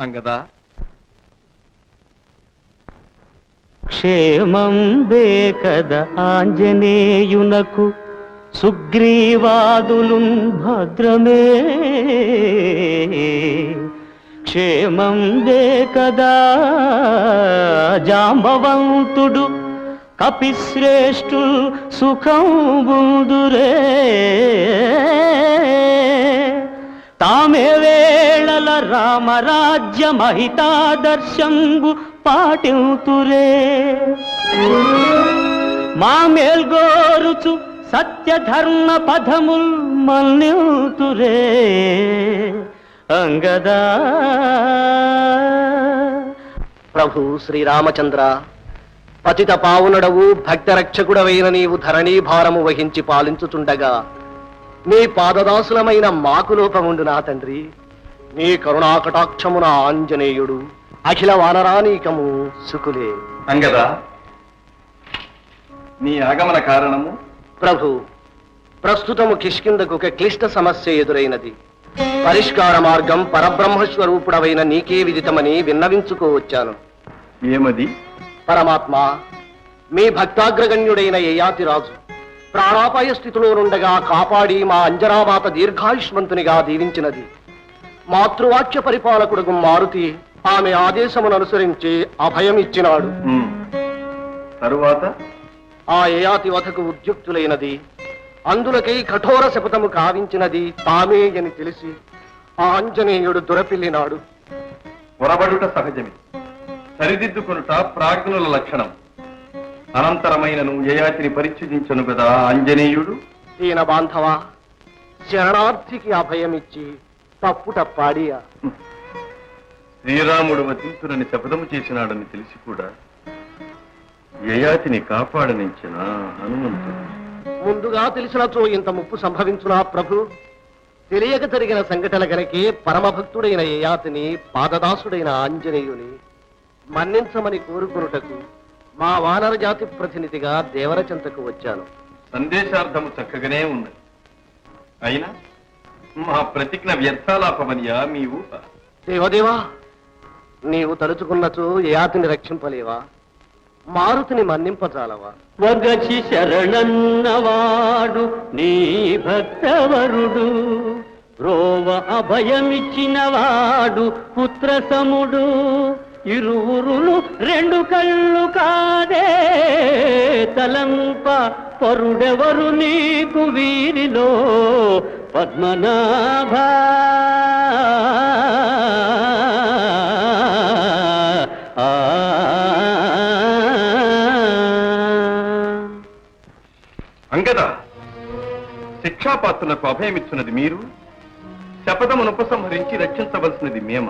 అంగదా క్షేమం బేకద ఆంజనేయునకు సుగ్రీవాదులు భద్రమే క్షేమం బేకదా జాంబవంతుడు కపిశ్రేష్ఠు సుఖం బుందురే తామే వేళల రామరాజ్య మహితాదర్శంబు పాటింతురే మా మేల్గోరుచు సత్యధర్మ పదముల్ మన్నితురే అంగదా. ప్రభు శ్రీరామచంద్ర, పతిత పావునడవు భక్తరక్షకుడవైన నీవు ధరణీ భారము వహించి పాలించుచుండగా నీ పాదదాసులమైన మాకు లోపముండు నా తండ్రి. నీ కరుణాకటాక్షమున ఆంజనేయుడు అఖిల వానరానీకము సుకులే. అంగదా, నీ ఆగమన కారణము? ప్రభు, ప్రస్తుతము కిష్కిందకు ఒక క్లిష్ట సమస్య ఎదురైనది. పరిష్కార మార్గం పరబ్రహ్మస్వరూపుడవైన నీకే విదితమని విన్నవించుకోవచ్చాను. ఏమది? పరమాత్మ, మీ భక్తాగ్రగణ్యుడైన యయాతిరాజు ప్రాణాపాయ స్థితిలో నుండగా కాపాడి మా అంజనామాత దీర్ఘాయుష్మంతునిగా దీవించినది. మాతృవాక్య పరిపాలకుడు మారుతి ఆమె ఆదేశమును అనుసరించి అభయమిచ్చినాడు. తరువాత ఆ యయాతి వధకు ఉద్యుక్తులైనది. అందులకై కఠోర శపథము కావించినది తామే అని తెలిసి ఆ ఆంజనేయుడు దురపిల్లినాడు. పొరబడుట సహజమే, సరిదిద్దుకొనుట ప్రాజ్ఞుల లక్షణం. అనంతరమైనను యయాతిని పరిచ్ఛేదించను కదా ఆంజనేయుడు. ఈయన బాంధవ, శరణార్థికి అభయమిచ్చి తప్పుటప్పాడియా. శ్రీరాముడు వధించునని శపథము చేసినాడని తెలిసి కూడా యయాతిని కాపాడనించిన హనుమంతుడు ముందుగా తెలిసినచో ఇంత ముప్పు సంభవించునా ప్రభు? తెలియక జరిగిన సంఘటన గనకే పరమభక్తుడైన యయాతిని పాదదాసుడైన ఆంజనేయుని మన్నించమని కోరుకునుటకు మా వానర జాతి ప్రతినిధిగా దేవరచెంతకు వచ్చాను. సందేశార్థము చక్కగానే ఉన్నది. అయినా మా ప్రతిజ్ఞ వ్యర్థాలాపమనియా మీ ఊహ? దేవదేవా, నీవు తలుచుకున్నచో యయాతిని రక్షింపలేవా? మారుతిని మన్నింపజాలవా? వగచి శరణన్నవాడు నీ భక్తవరుడు రోవ అభయమిచ్చినవాడు పుత్రసముడు ఇరువురులు రెండు కళ్ళు కాదే తలంప పరుడెవరు నీకు వీరిలో పద్మనాభ. అంగద, శిక్షాపాత్రులకు అభయమిచ్చినది మీరు, శపథమును ఉపసంహరించి రక్షించవలసినది మేమ.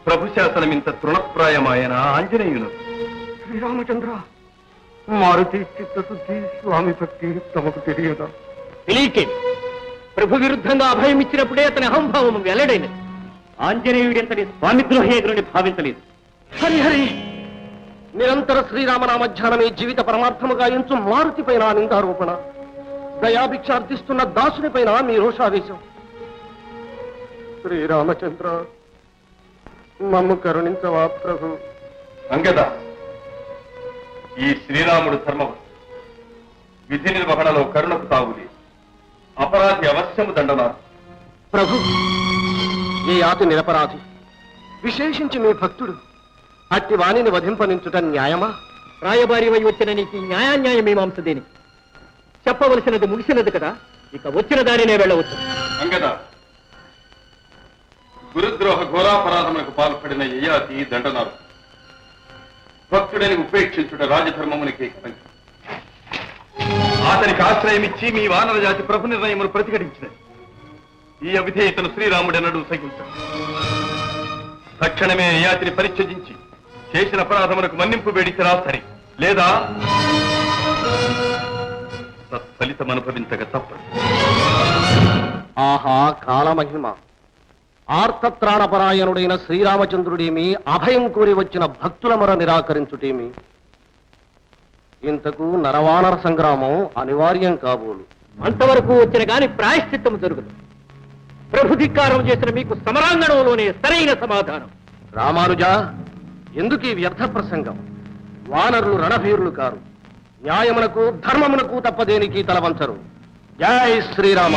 ప్రభు శాసనమింత తృణప్రాయమాయన ఆంజనేయులు. శ్రీరామచంద్ర, మారుతి చిత్తశుద్ధి స్వామి భక్తి తమకు తెలియదా? తెలియకే ప్రభు విరుద్ధంగా అభయమిచ్చినప్పుడే అతని అహంభావం వెల్లడైనది. ఆంజనేయుడంతటి స్వామిద్రోహి ఎదురుని భావించలేదు. హరిహరి, నిరంతర శ్రీరామనామధ్యానమే జీవిత పరమార్థముగా ఎంచు మారుతి పైన నిందారోపణ, దయాభిక్షార్థిస్తున్న దాసుని పైన మీ రోషావేశం. శ్రీరామచంద్ర, మమ్ము కరుణించవా ప్రభు? అంగద, ఈ శ్రీరాముడు ధర్మ విధి నిర్వహణలో కరుణకు తావులే. అపరాధి అవశ్యము దండనారు. ప్రభు, ఈ యాతి నిరపరాధి, విశేషించి మీ భక్తుడు. అట్టి వాణిని వధింపనించుట న్యాయమా? రాయబారి వై వచ్చిన నీకు న్యాయాన్యాయ మీమాంస దేని? చెప్పవలసినది ముగిసినది కదా, ఇక వచ్చిన దారినే వెళ్ళవచ్చు. అంగద, గురుద్రోహ ఘోరాపరాధములకు పాల్పడిన యయాతి దండనారు. భక్తుడని ఉపేక్షించుట రాజధర్మమునికే కలంకం. అతనికి ఆశ్రయమిచ్చి మీ వానర జాతి ప్రభు నిర్ణయమును ప్రతిఘటించినది. ఈ అవిధేయతను శ్రీరాముడెన్నడూ సహించడు. తక్షణమే యయాతిని పరిచ్ఛేదించి చేసిన అపరాధములకు మన్నింపు వేడికి రాసరి, లేదా తత్ఫలితం అనుభవించక తప్పదు. ఆహా కాలమహిమ! ఆర్తత్రాణపరాయణుడైన శ్రీరామచంద్రుడేమి, అభయం కోరి వచ్చిన భక్తుల మొర నిరాకరించుటేమి? ఇంతకు నరవానర సంగ్రామం అనివార్యం కాబోలు. అంతవరకు వచ్చిన గాని ప్రాయశ్చిత్తము జరుగుతుంది. ప్రభుధిక్కారం చేసిన మీకు సమరాంగణంలోనే సరైన సమాధానం. రామానుజ, ఎందుకు ఈ వ్యర్థ ప్రసంగం? వానరులు రణభీరులు కారు. న్యాయమునకు ధర్మమునకు తప్ప దేనికి తలవంచరు. జై శ్రీరామ.